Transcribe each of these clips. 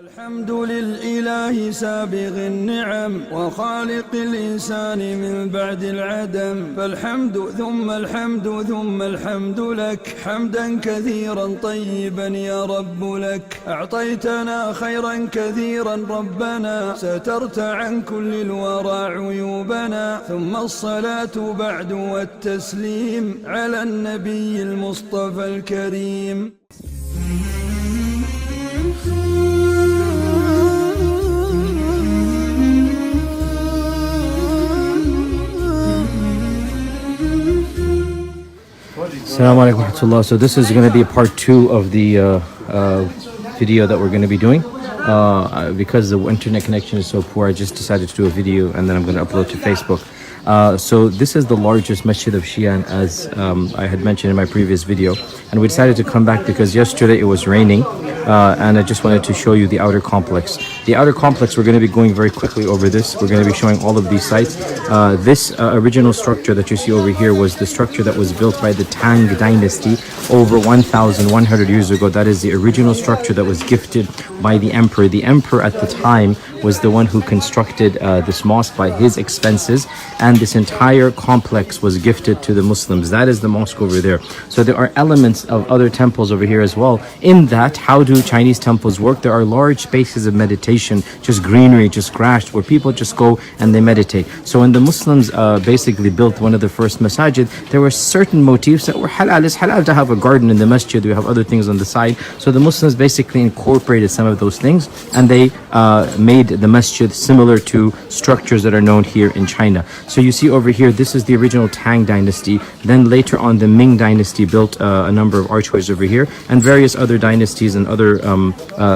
الحمد للإله سابغ النعم وخالق الإنسان من بعد العدم، فالحمد ثم الحمد ثم الحمد لك حمدا كثيرا طيبا يا رب لك. أعطيتنا خيرا كثيرا ربنا، سترت عن كل الورى عيوبنا، ثم الصلاة بعد والتسليم على النبي المصطفى الكريم. Assalamu alaikum wa rahmatullah. So this is going to be part 2 of the video that we're going to be doing. Because the internet connection is so poor, I just decided to do a video and then I'm going to upload to Facebook. So this is the largest Masjid of Xi'an, as I had mentioned in my previous video, and we decided to come back because yesterday it was raining, and I just wanted to show you the outer complex. The outer complex, we're going to be going very quickly over this. We're going to be showing all of these sites. This original structure that you see over here was the structure that was built by the Tang Dynasty over 1,100 years ago. That is the original structure that was gifted by the emperor. The emperor at the time was the one who constructed this mosque by his expenses, and this entire complex was gifted to the Muslims. That is the mosque over there. So there are elements of other temples over here as well. In that, how do Chinese temples work? There are large spaces of meditation, just greenery, just grass, where people just go and they meditate. So when the Muslims basically built one of the first masajid, there were certain motifs that were halal. It's halal to have a garden in the masjid. We have other things on the side. So the Muslims basically incorporated some of those things, and they made the masjid similar to structures that are known here in China. So you see over here, this is the original Tang Dynasty. Then later on, the Ming Dynasty built a number of archways over here, and various other dynasties and other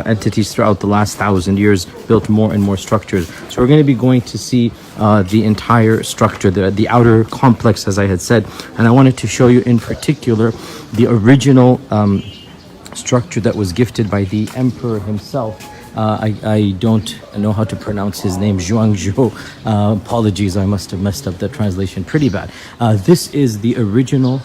entities throughout the last 1,000 years built more and more structures. So we're going to be going to see the entire structure, the outer complex, as I had said. And I wanted to show you in particular the original structure that was gifted by the emperor himself. I don't know how to pronounce his name, Zhuangzhou. Apologies, I must have messed up the translation pretty bad. This is the original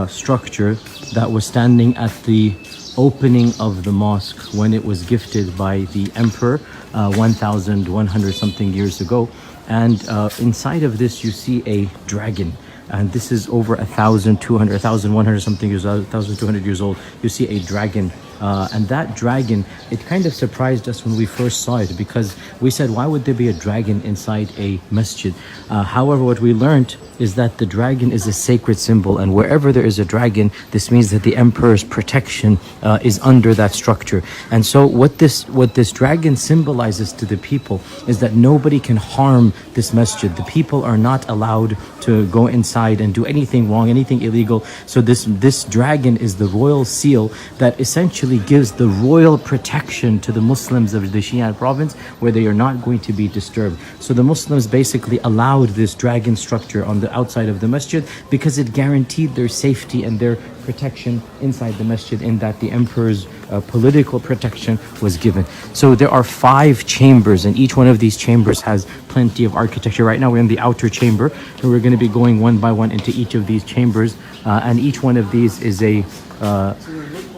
structure that was standing at the opening of the mosque when it was gifted by the emperor 1,100 something years ago. And inside of this you see a dragon. And this is over 1,200, 1,100 something years old, 1,200 years old. You see a dragon. And that dragon, it kind of surprised us when we first saw it, because we said, why would there be a dragon inside a masjid? However, what we learned is that the dragon is a sacred symbol, and wherever there is a dragon, this means that the emperor's protection is under that structure. And so what this dragon symbolizes to the people is that nobody can harm this masjid. The people are not allowed to go inside and do anything wrong, anything illegal. So this dragon is the royal seal that essentially gives the royal protection to the Muslims of the Xi'an province, where they are not going to be disturbed. So the Muslims basically allowed this dragon structure on the outside of the masjid because it guaranteed their safety and their protection inside the masjid, in that the emperor's political protection was given. So there are 5 chambers, and each one of these chambers has plenty of architecture. Right now we're in the outer chamber, and we're going to be going one by one into each of these chambers, and each one of these is a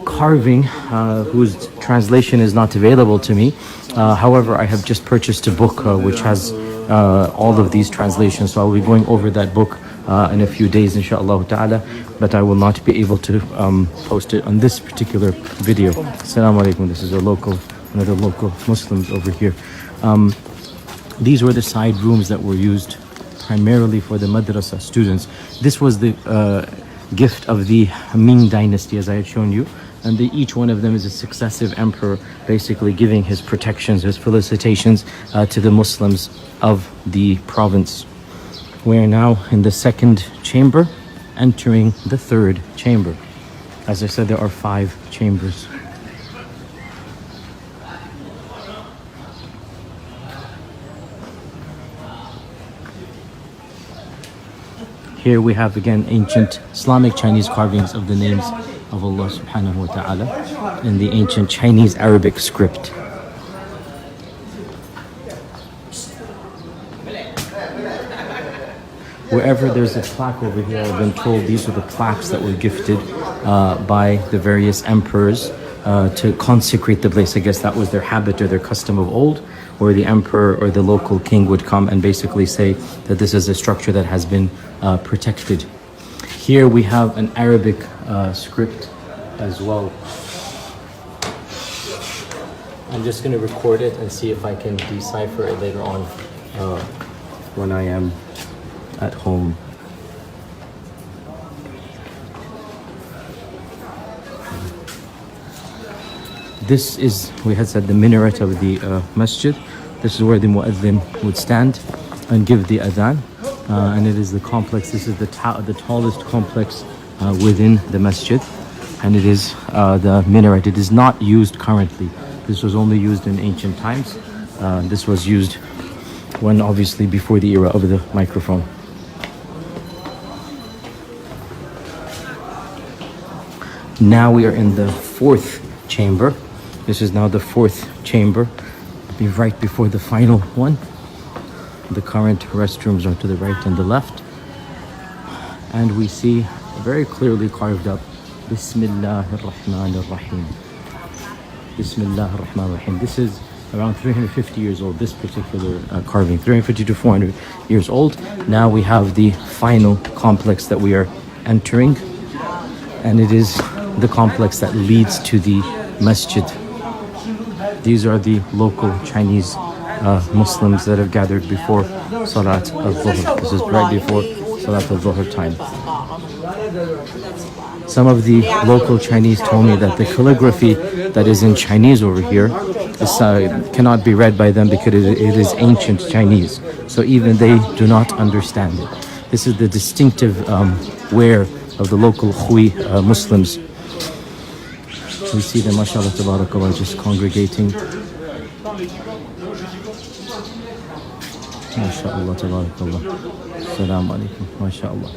carving whose translation is not available to me. However, I have just purchased a book which has all of these translations, so I'll be going over that book in a few days, inshallah ta'ala, but I will not be able to post it on this particular video. Assalamu alaikum. This is one of the local Muslims over here. These were the side rooms that were used primarily for the madrasa students. This was the gift of the Ming Dynasty, as I had shown you, and each one of them is a successive emperor basically giving his protections, his felicitations to the Muslims of the province. We are now in the 2nd chamber, entering the 3rd chamber. As I said, there are 5 chambers. Here we have again ancient Islamic Chinese carvings of the names of Allah subhanahu wa ta'ala in the ancient Chinese Arabic script. Wherever there's a plaque over here, I've been told these are the plaques that were gifted by the various emperors to consecrate the place. I guess that was their habit or their custom of old, where the emperor or the local king would come and basically say that this is a structure that has been protected. Here we have an Arabic script as well. I'm just going to record it and see if I can decipher it later on when I am at home. This is, we had said, the minaret of the masjid. This is where the muezzin would stand and give the adhan. And it is the complex, this is the tallest complex within the masjid. And it is the minaret. It is not used currently. This was only used in ancient times. This was used when, obviously, before the era of the microphone. Now we are in the fourth chamber. This is now the fourth chamber, be right before the final one. The current restrooms are to the right and the left. And we see very clearly carved up, Bismillah ar-Rahman ar-Rahim. Bismillah ar-Rahman ar-Rahim. This is around 350 years old, this particular carving, 350 to 400 years old. Now we have the final complex that we are entering, and it is the complex that leads to the masjid. These are the local Chinese Muslims that have gathered before Salat al-Dhuhr. This is right before Salat al-Dhuhr time. Some of the local Chinese told me that the calligraphy that is in Chinese over here cannot be read by them because it is ancient Chinese. So even they do not understand it. This is the distinctive wear of the local Hui Muslims. We see them, mashallah, tabarakallah, just congregating. MashaAllah, tabarakallah. Assalamu alaikum, MashaAllah.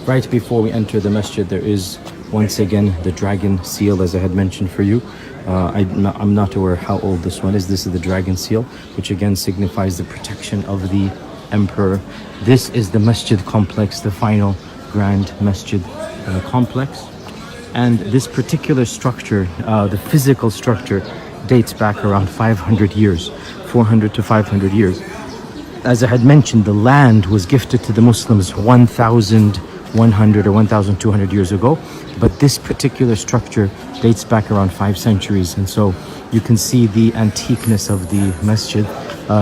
Right before we enter the masjid, there is once again the dragon seal, as I had mentioned for you. I'm not aware how old this one is. This is the dragon seal, which again signifies the protection of the emperor. This is the Masjid Complex, the final Grand Masjid Complex. And this particular structure, the physical structure, dates back around 500 years, 400 to 500 years. As I had mentioned, the land was gifted to the Muslims 1,100 or 1,200 years ago, but this particular structure dates back around 5 centuries. And so you can see the antiqueness of the masjid.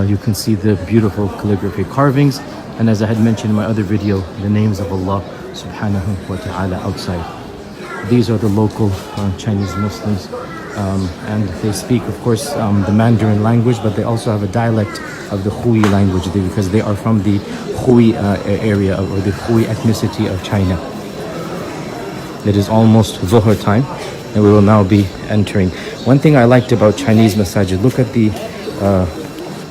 You can see the beautiful calligraphy carvings, and as I had mentioned in my other video, the names of Allah subhanahu wa ta'ala outside. These are the local Chinese Muslims, and they speak, of course, the Mandarin language, but they also have a dialect of the Hui language because they are from the Hui area or the Hui ethnicity of China. It is almost Dhuhr time, and we will now be entering. One thing I liked about Chinese masajid, look at the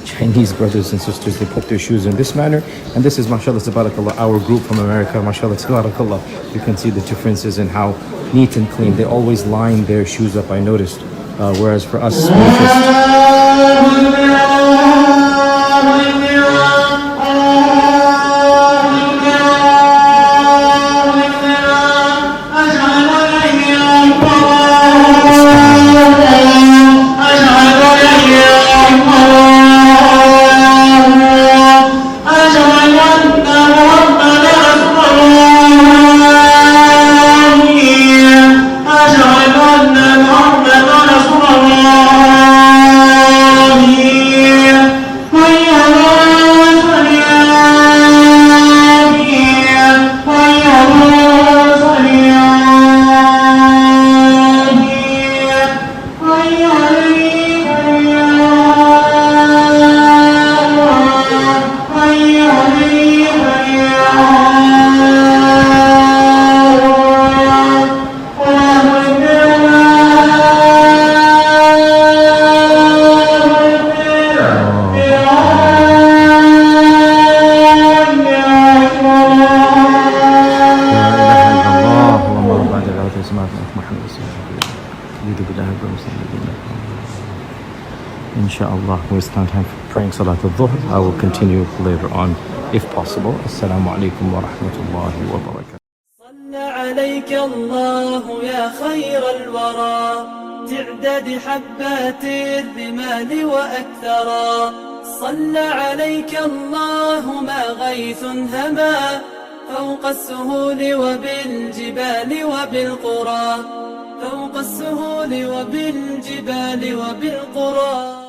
Chinese brothers and sisters, they put their shoes in this manner, and this is, mashallah tabarakallah, our group from America, mashallah tabarakallah. You can see the differences in how neat and clean. They always line their shoes up, I noticed, whereas for us, inshallah, we stand time for praying Salat al-Dhuhr. I will continue later on if possible. Assalamu alaikum wa rahmatullahi wa barakatuh. عليك الله يا خير الورى تعداد حبات الرمال وأكثرا صلى عليك الله ما غيث هما فوق السهول وبالجبال وبالقرى فوق السهول وبالجبال وبالقرى.